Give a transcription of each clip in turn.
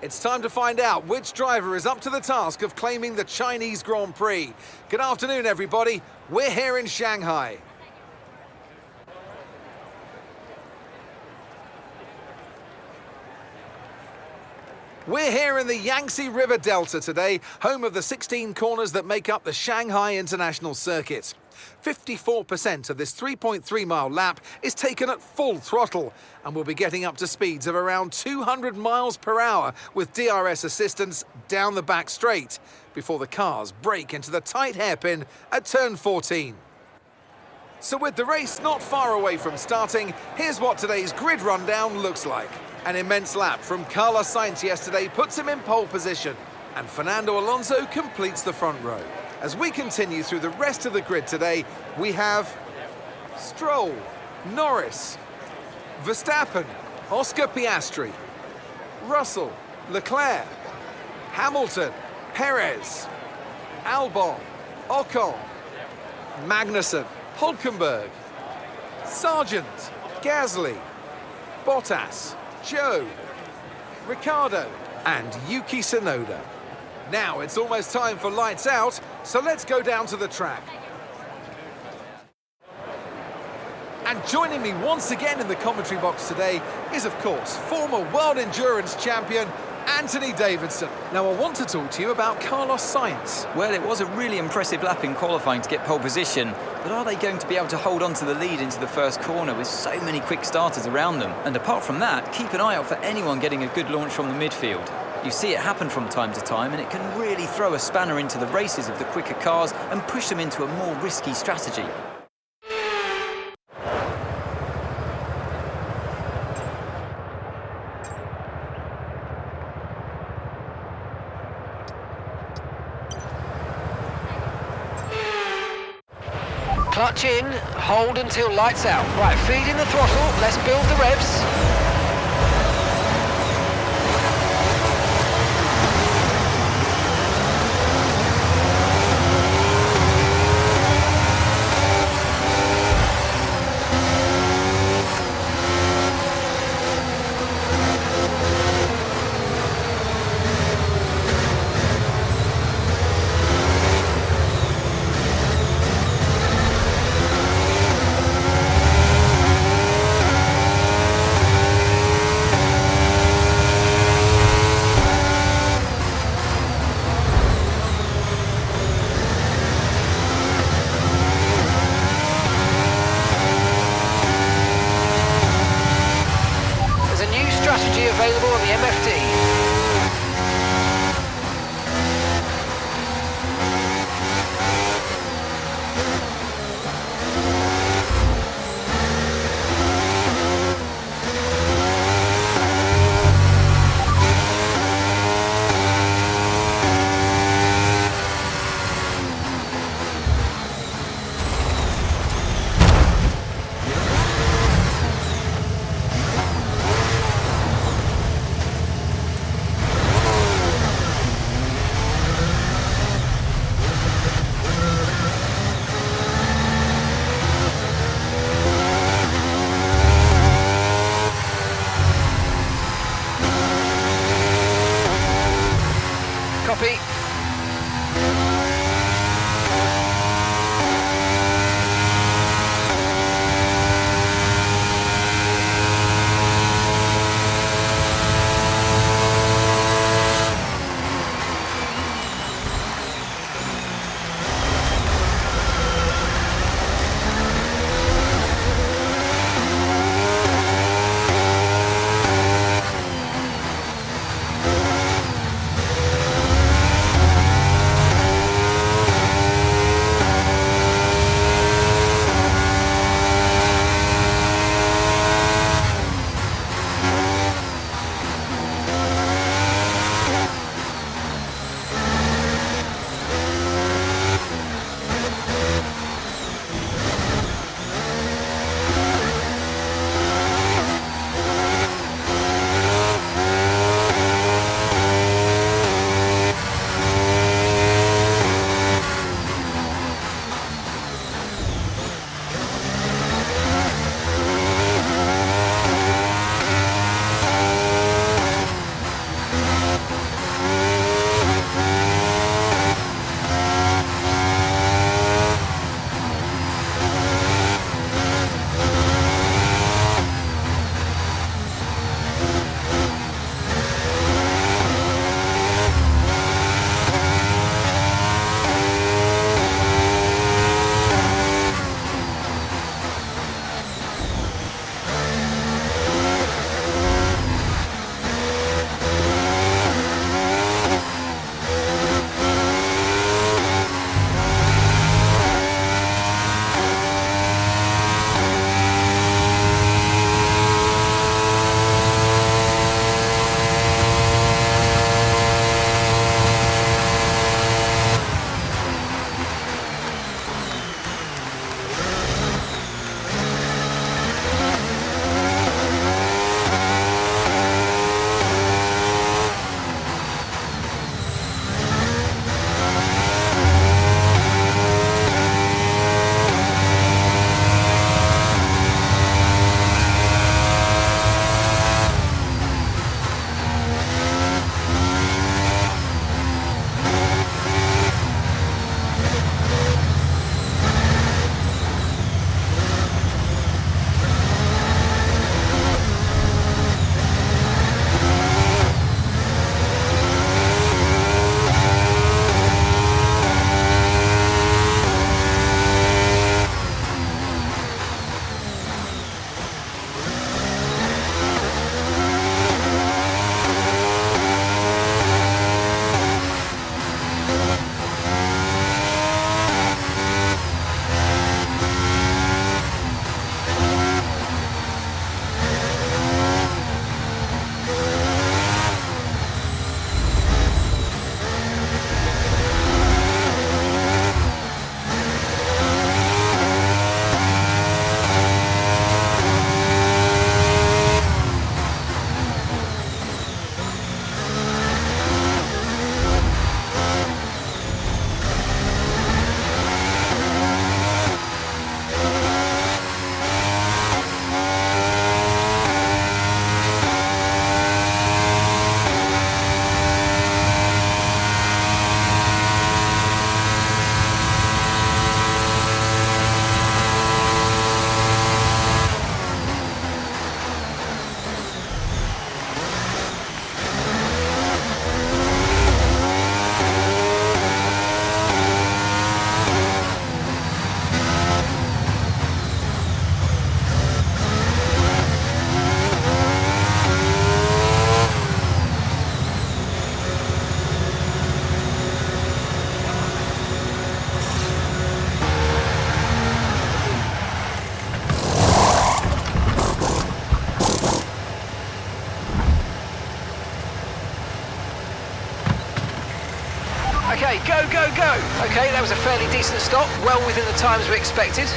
It's time to find out which driver is up to the task of claiming the Chinese Grand Prix. Good afternoon, everybody. We're here in Shanghai. We're here in the Yangtze River Delta today, home of the 16 corners that make up the Shanghai International Circuit. 54% of this 3.3-mile lap is taken at full throttle, and we'll be getting up to speeds of around 200 miles per hour with DRS assistance down the back straight before the cars break into the tight hairpin at turn 14. So with the race not far away from starting, here's what today's grid rundown looks like. An immense lap from Carlos Sainz yesterday puts him in pole position, and Fernando Alonso completes the front row. As we continue through the rest of the grid today, we have Stroll, Norris, Verstappen, Oscar Piastri, Russell, Leclerc, Hamilton, Perez, Albon, Ocon, Magnussen, Hülkenberg, Sargent, Gasly, Bottas, Zhou, Ricciardo and Yuki Tsunoda. Now it's almost time for lights out, so let's go down to the track. And joining me once again in the commentary box today is, of course, former World Endurance Champion Anthony Davidson. Now, I want to talk to you about Carlos Sainz. Well, it was a really impressive lap in qualifying to get pole position, but are they going to be able to hold on to the lead into the first corner with so many quick starters around them? And apart from that, keep an eye out for anyone getting a good launch from the midfield. You see it happen from time to time, and it can really throw a spanner into the races of the quicker cars and push them into a more risky strategy. Clutch in, hold until lights out. Right, feed in the throttle, let's build the revs. Available on the MFD. Go, go, go. Okay, that was a fairly decent stop, well within the times we expected.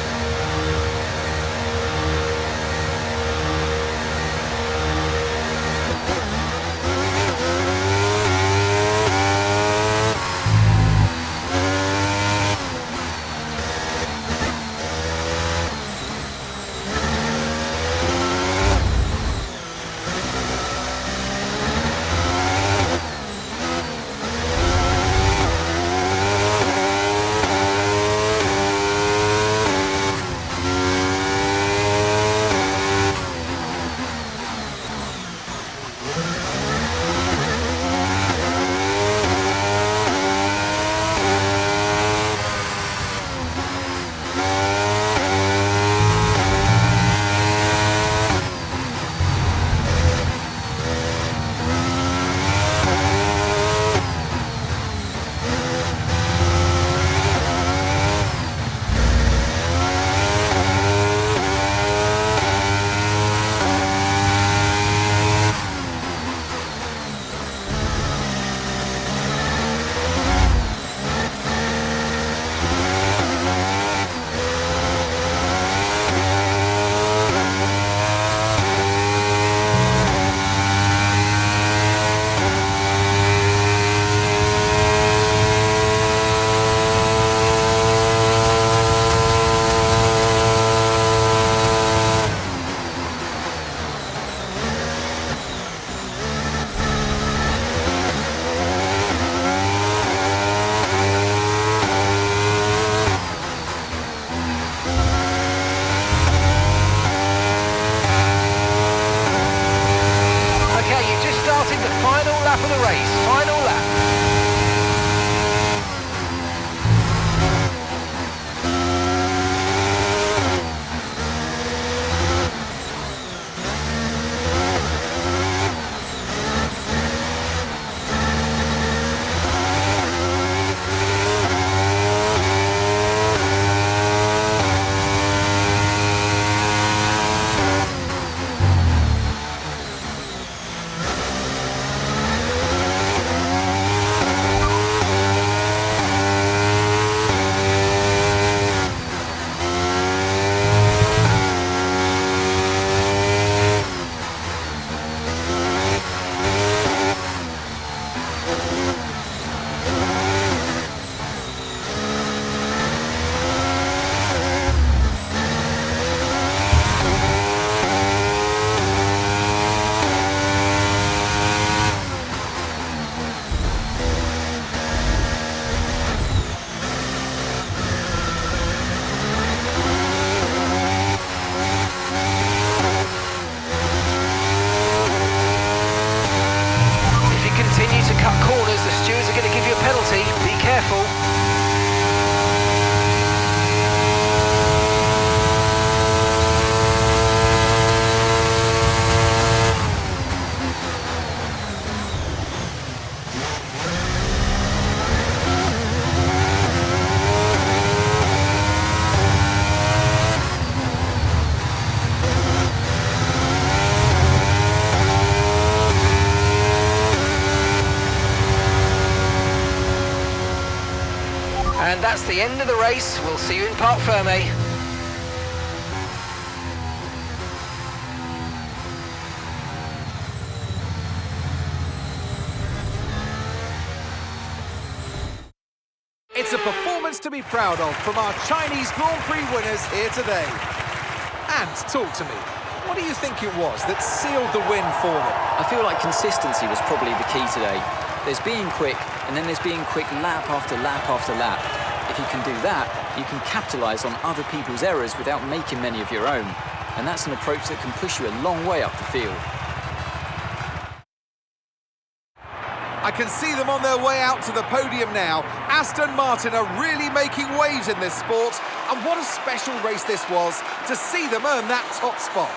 Lap of the race, final lap. And that's the end of the race. We'll see you in Parc Fermé. It's a performance to be proud of from our Chinese Grandprix winners here today. And talk to me. What do you think it was that sealed the win for them? I feel like consistency was probably the key today. There's being quick, and then there's being quick lap after lap after lap. If you can do that, you can capitalise on other people's errors without making many of your own. And that's an approach that can push you a long way up the field. I can see them on their way out to the podium now. Aston Martin are really making waves in this sport. And what a special race this was to see them earn that top spot.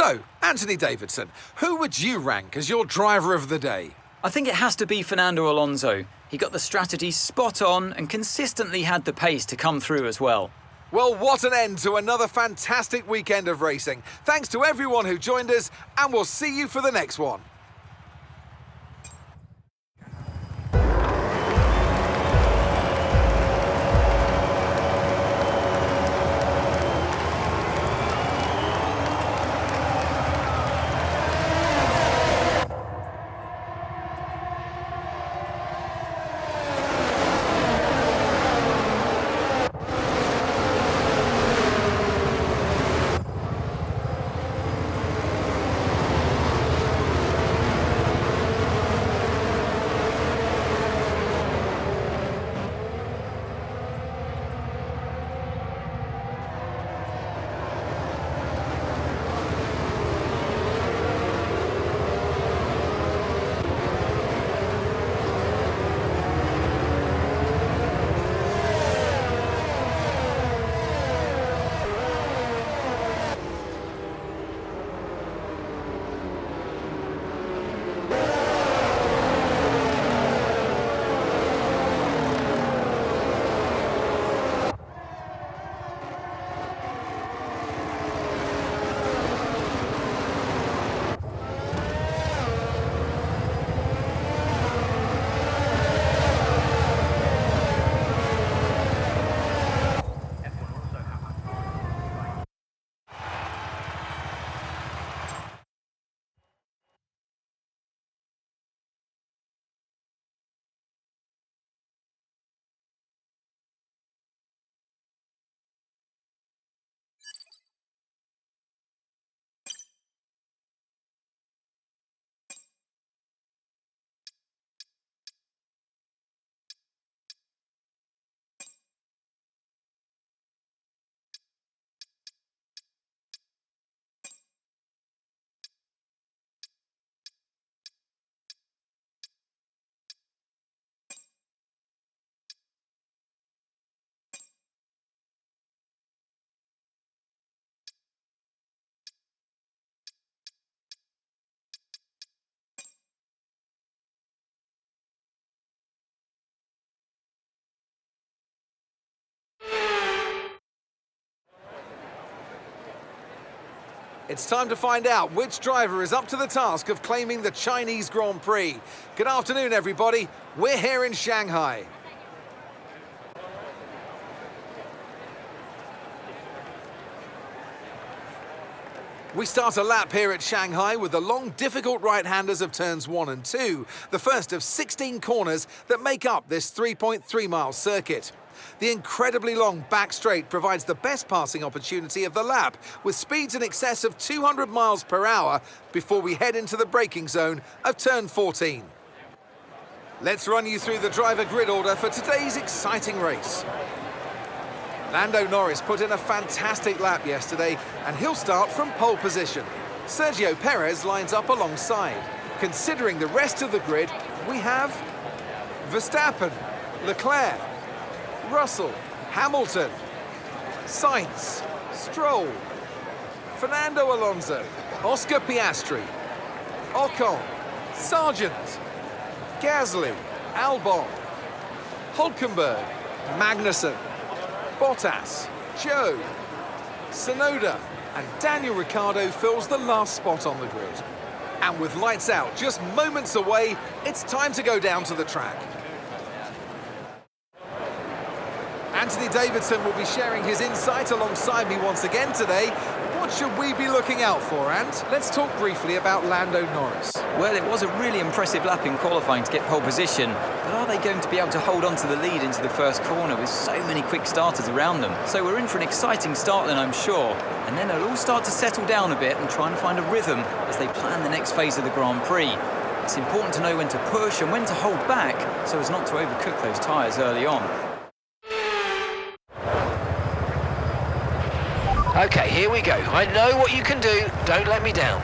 So, Anthony Davidson, who would you rank as your driver of the day? I think it has to be Fernando Alonso. He got the strategy spot on and consistently had the pace to come through as well. Well, what an end to another fantastic weekend of racing. Thanks to everyone who joined us, and we'll see you for the next one. It's time to find out which driver is up to the task of claiming the Chinese Grand Prix. Good afternoon, everybody. We're here in Shanghai. We start a lap here at Shanghai with the long, difficult right-handers of turns 1 and 2, the first of 16 corners that make up this 3.3-mile circuit. The incredibly long back straight provides the best passing opportunity of the lap, with speeds in excess of 200 miles per hour before we head into the braking zone of turn 14. Let's run you through the driver grid order for today's exciting race. Lando Norris put in a fantastic lap yesterday, and he'll start from pole position. Sergio Perez lines up alongside. Considering the rest of the grid, we have Verstappen, Leclerc, Russell, Hamilton, Sainz, Stroll, Fernando Alonso, Oscar Piastri, Ocon, Sargent, Gasly, Albon, Hulkenberg, Magnussen, Bottas, Zhou, Tsunoda, and Daniel Ricciardo fills the last spot on the grid. And with lights out just moments away, it's time to go down to the track. Anthony Davidson will be sharing his insight alongside me once again today. What should we be looking out for, Ant? Let's talk briefly about Lando Norris. Well, it was a really impressive lap in qualifying to get pole position, but are they going to be able to hold on to the lead into the first corner with so many quick starters around them? So we're in for an exciting start then, I'm sure, and then they'll all start to settle down a bit and try and find a rhythm as they plan the next phase of the Grand Prix. It's important to know when to push and when to hold back so as not to overcook those tyres early on. Okay, here we go. I know what you can do. Don't let me down.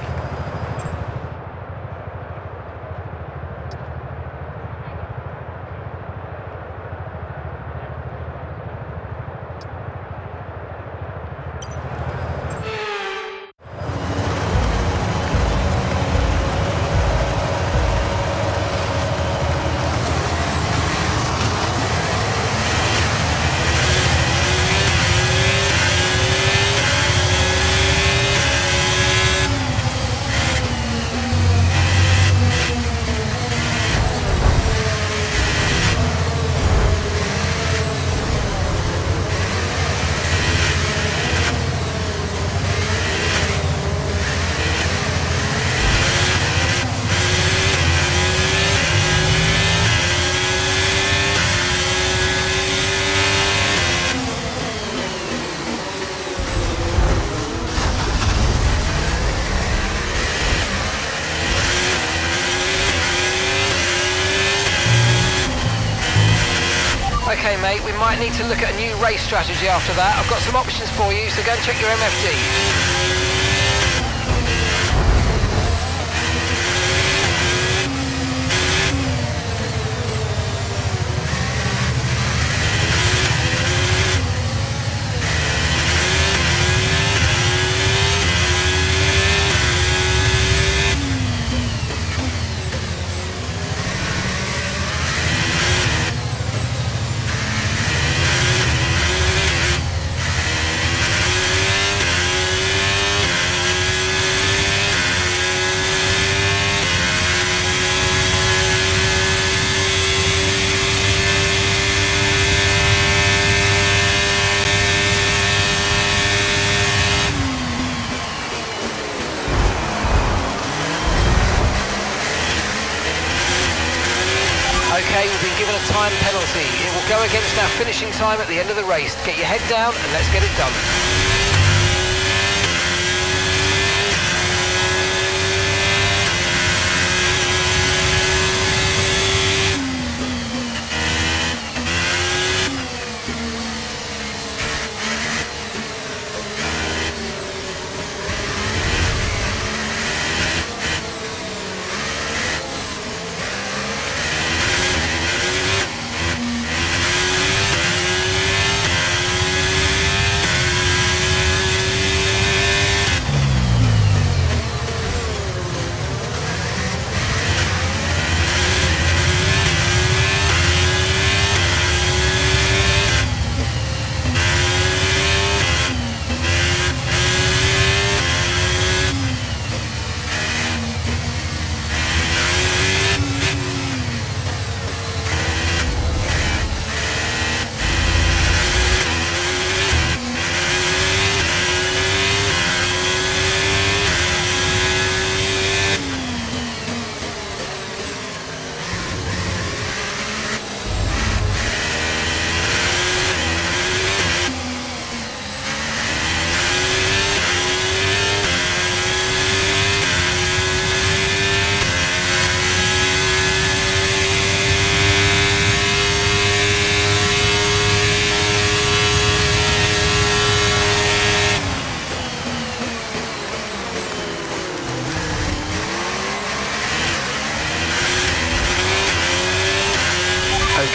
Okay, mate, we might need to look at a new race strategy after that. I've got some options for you, so go and check your MFD. Okay, we've been given a time penalty. It will go against our finishing time at the end of the race. Get your head down and let's get it done.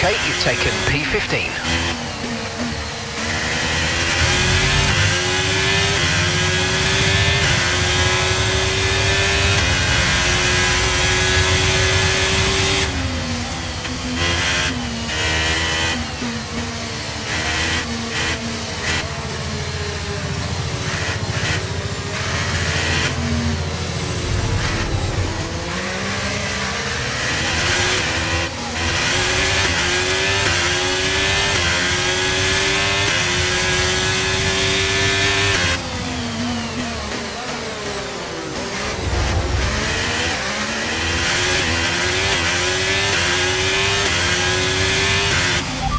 Okay, you've taken P15.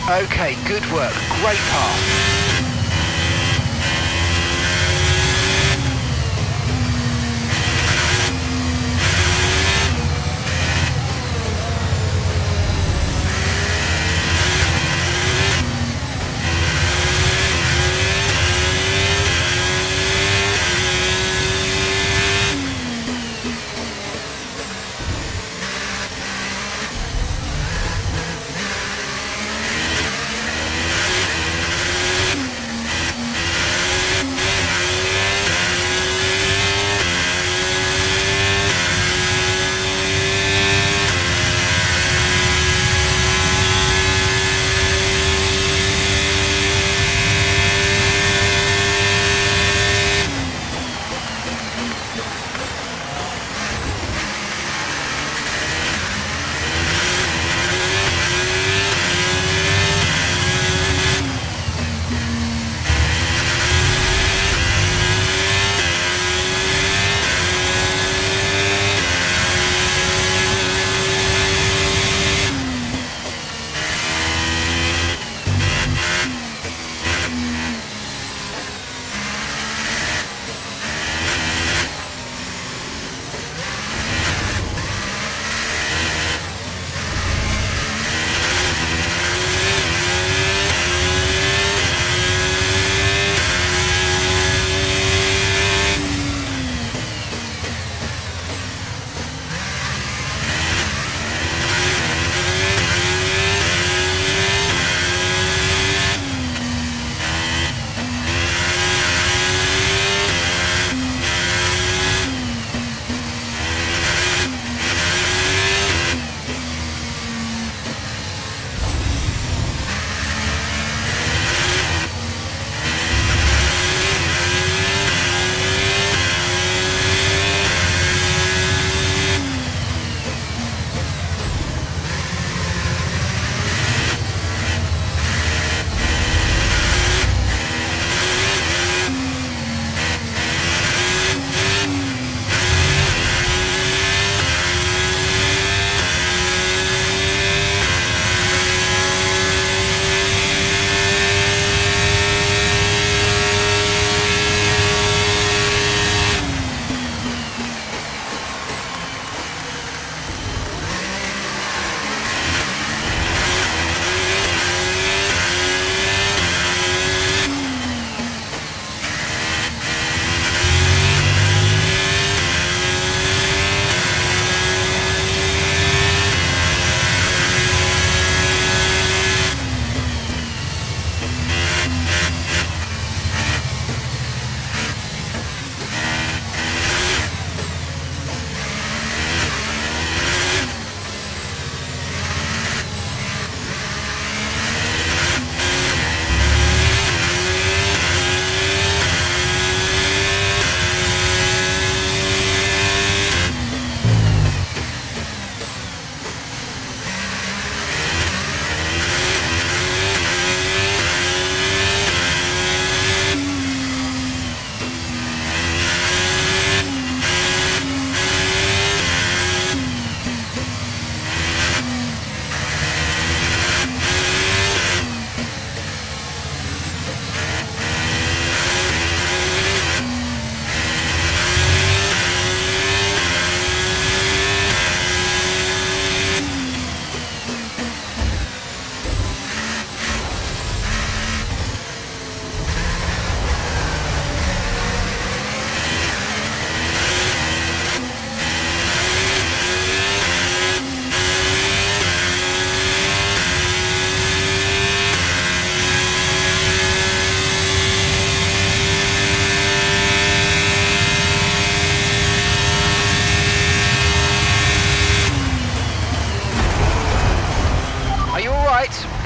Okay, good work. Great pass.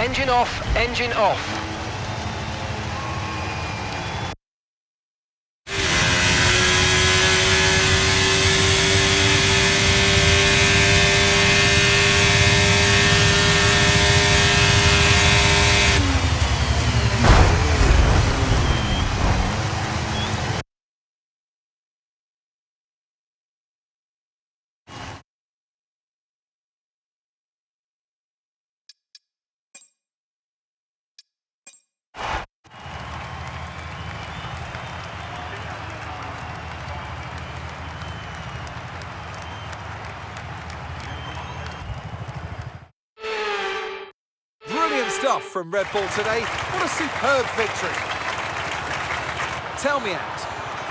Engine off, engine off. Brilliant stuff from Red Bull today. What a superb victory. Tell me, Ant,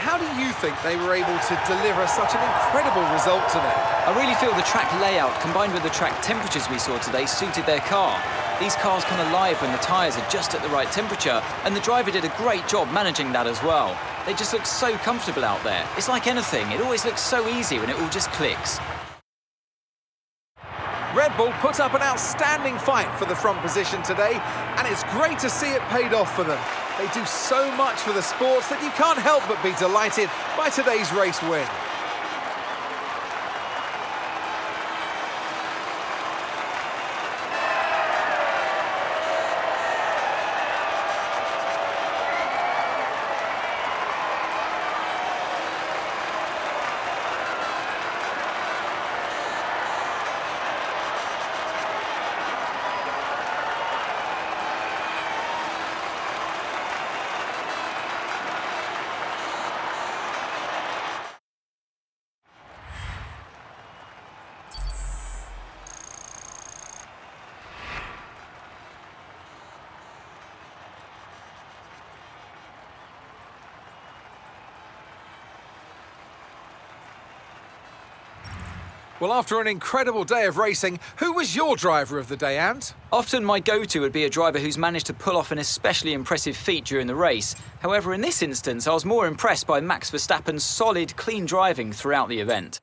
how do you think they were able to deliver such an incredible result today? I really feel the track layout combined with the track temperatures we saw today suited their car. These cars come alive when the tyres are just at the right temperature, and the driver did a great job managing that as well. They just look so comfortable out there. It's like anything, it always looks so easy when it all just clicks. Red Bull put up an outstanding fight for the front position today, and it's great to see it paid off for them. They do so much for the sports that you can't help but be delighted by today's race win. Well, after an incredible day of racing, who was your driver of the day, Ant? Often my go-to would be a driver who's managed to pull off an especially impressive feat during the race. However, in this instance, I was more impressed by Max Verstappen's solid, clean driving throughout the event.